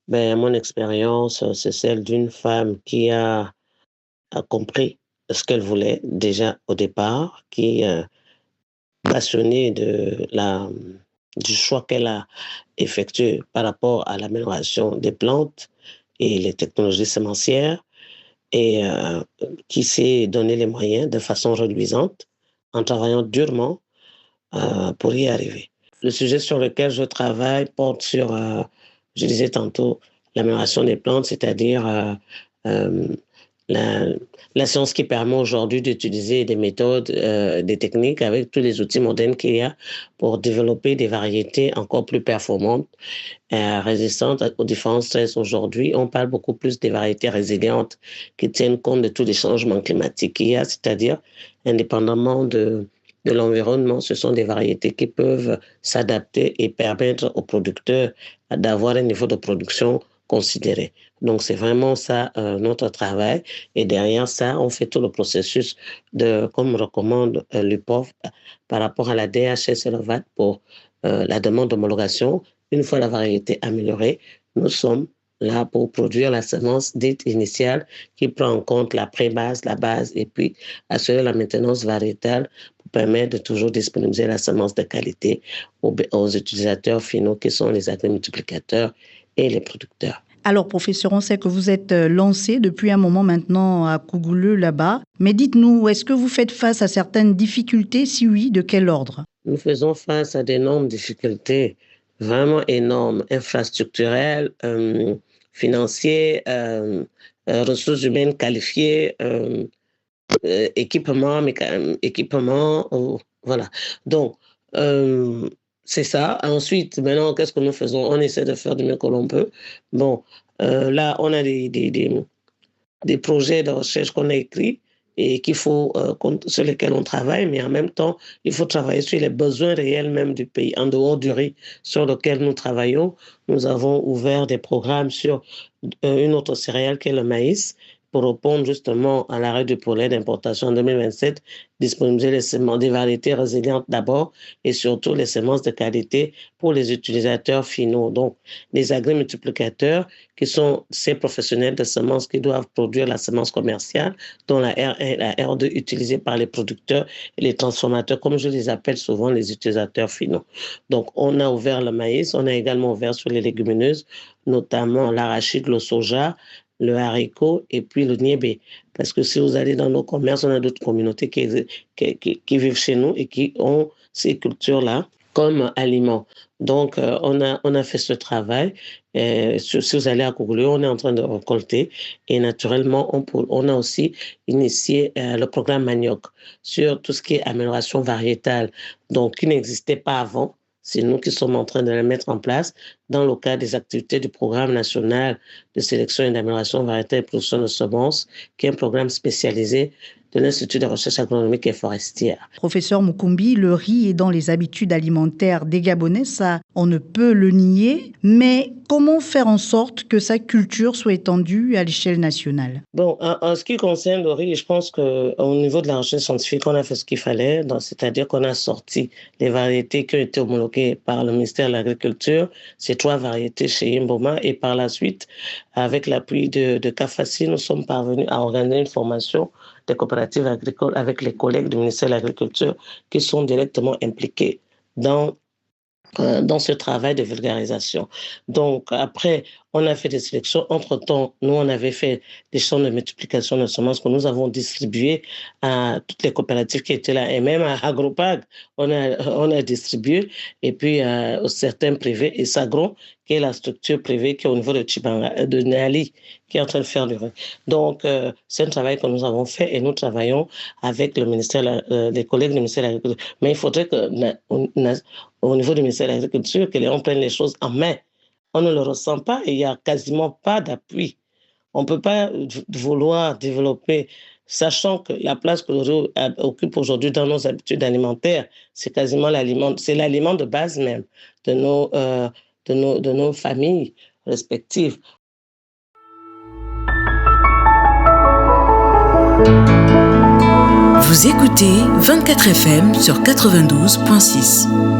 Ben, mon expérience, c'est celle d'une femme qui a compris ce qu'elle voulait déjà au départ, qui est passionnée du choix qu'elle a effectué par rapport à l'amélioration des plantes et les technologies sémencières et qui s'est donné les moyens de façon reluisante en travaillant durement pour y arriver. Le sujet sur lequel je travaille porte sur, je disais tantôt, l'amélioration des plantes, c'est-à-dire euh, la, la science qui permet aujourd'hui d'utiliser des méthodes, des techniques avec tous les outils modernes qu'il y a pour développer des variétés encore plus performantes, résistantes aux différents stress. Aujourd'hui, on parle beaucoup plus des variétés résilientes qui tiennent compte de tous les changements climatiques qu'il y a, c'est-à-dire indépendamment de l'environnement, ce sont des variétés qui peuvent s'adapter et permettre aux producteurs d'avoir un niveau de production considéré. Donc, c'est vraiment ça notre travail. Et derrière ça, on fait tout le processus comme recommande l'UPOV par rapport à la DHS et le VAT pour la demande d'homologation. Une fois la variété améliorée, nous sommes là pour produire la semence dite initiale qui prend en compte la pré-base, la base et puis assurer la maintenance variétale pour permettre de toujours disponibiliser la semence de qualité aux utilisateurs finaux qui sont les agrimultiplicateurs et les producteurs. Alors, professeur, on sait que vous êtes lancé depuis un moment maintenant à Kougouleu, là-bas. Mais dites-nous, est-ce que vous faites face à certaines difficultés? Si oui, de quel ordre? Nous faisons face à d'énormes difficultés, vraiment énormes, infrastructurelles, financières, ressources humaines qualifiées, équipement, voilà. Donc, c'est ça. Ensuite, maintenant, qu'est-ce que nous faisons? On essaie de faire du mieux que l'on peut. Bon, là, on a des projets de recherche qu'on a écrits et sur lesquels on travaille, mais en même temps, il faut travailler sur les besoins réels même du pays. En dehors du riz sur lequel nous travaillons, nous avons ouvert des programmes sur une autre céréale qui est le maïs pour répondre justement à l'arrêt du poulet d'importation en 2027, disponibiliser les semences des variétés résilientes d'abord et surtout les semences de qualité pour les utilisateurs finaux. Donc, les agrimultiplicateurs qui sont ces professionnels de semences qui doivent produire la semence commerciale, dont la R1 et la R2 utilisées par les producteurs et les transformateurs, comme je les appelle souvent les utilisateurs finaux. Donc, on a ouvert le maïs, on a également ouvert sur les légumineuses, notamment l'arachide, le soja, le haricot et puis le niébé. Parce que si vous allez dans nos commerces, on a d'autres communautés qui vivent chez nous et qui ont ces cultures-là comme aliments. Donc, on a fait ce travail. Si vous allez à Kougoulou, on est en train de récolter. Et naturellement, on a aussi initié le programme Manioc sur tout ce qui est amélioration variétale, donc qui n'existait pas avant. C'est nous qui sommes en train de la mettre en place dans le cadre des activités du programme national de sélection et d'amélioration variétale et production de semences, qui est un programme spécialisé de l'Institut de recherche agronomique et forestière. Professeur Mukumbi, le riz est dans les habitudes alimentaires des Gabonais, ça on ne peut le nier, mais comment faire en sorte que sa culture soit étendue à l'échelle nationale? Bon, en ce qui concerne le riz, je pense qu'au niveau de la recherche scientifique, on a fait ce qu'il fallait, c'est-à-dire qu'on a sorti les variétés qui ont été homologuées par le ministère de l'Agriculture, ces 3 variétés chez Imboma, et par la suite, avec l'appui de CAFACI, nous sommes parvenus à organiser une formation des coopératives agricoles avec les collègues du ministère de l'Agriculture qui sont directement impliqués dans ce travail de vulgarisation. Donc, après, on a fait des sélections. Entre-temps, nous, on avait fait des champs de multiplication de semences que nous avons distribués à toutes les coopératives qui étaient là. Et même à Agropag, on a distribué. Et puis, certains privés, et Sagron, qui est la structure privée qui est au niveau de Chibanga, de Nali, qui est en train de faire du riz. Donc, c'est un travail que nous avons fait et nous travaillons avec le ministère, les collègues du ministère de l'Agriculture. Mais il faudrait que, au niveau du ministère de l'Agriculture, que les gens prennent les choses en main. On ne le ressent pas et il n'y a quasiment pas d'appui. On ne peut pas vouloir développer, sachant que la place que le riz occupe aujourd'hui dans nos habitudes alimentaires, c'est quasiment c'est l'aliment de base même de nos familles respectives. Vous écoutez 24 FM sur 92.6.